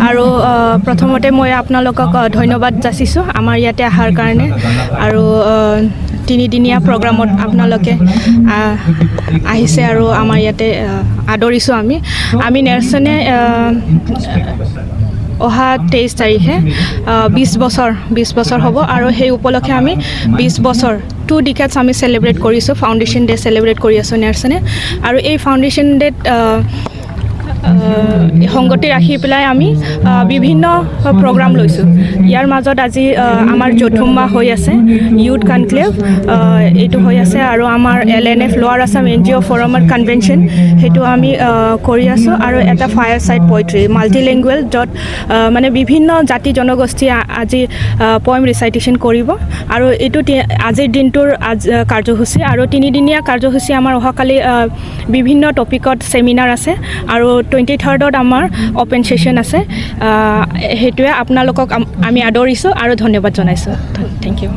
আৰু প্ৰথমতে মই আপোনালোকক ধন্যবাদ যাচিছোঁ আমাৰ ইয়াতে অহাৰ কাৰণে আৰু তিনিদিনীয়া প্ৰগ্ৰামত আপোনালোকে আহিছে আৰু আমাৰ ইয়াতে আদৰিছোঁ আমি NERSWN অহা 23 তাৰিখে 20 বছৰ হ'ব আৰু সেই উপলক্ষে আমি 20 বছৰ 2 decades আমি সেলিব্ৰেট কৰিছোঁ ফাউণ্ডেশ্যন ডে সেলিব্ৰেট কৰি আছোঁ NERSWN আৰু এই ফাউণ্ডেশ্যন ডেত সংগতি ৰাখি পেলাই আমি বিভিন্ন প্ৰগ্ৰাম লৈছোঁ ইয়াৰ মাজত আজি আমাৰ যৌথুমা হৈ আছে ইউথ কনক্লেভ এইটো হৈ আছে আৰু আমাৰ LNF লোৱাৰ আসাম NGO ফৰামৰ কনভেনশ্যন সেইটো আমি কৰি আছোঁ আৰু এটা ফায়াৰ সাইড পয়েট্ৰি মাল্টিলিংগুৱেল য'ত মানে বিভিন্ন জাতি জনগোষ্ঠী আজি পয়েম ৰিচাইটেশ্যন কৰিব আৰু এইটো আজিৰ দিনটোৰ কাৰ্যসূচী আৰু তিনিদিনীয়া কাৰ্যসূচী আমাৰ অহাকালি বিভিন্ন টপিকত সেমিনাৰ আছে আৰু 23rd আমাৰ ওপেন সেশন আছে হেতুৱে আপোনালোকক আমি আদৰিছোঁ আৰু ধন্যবাদ জনাইছোঁ থ্যাংক ইউ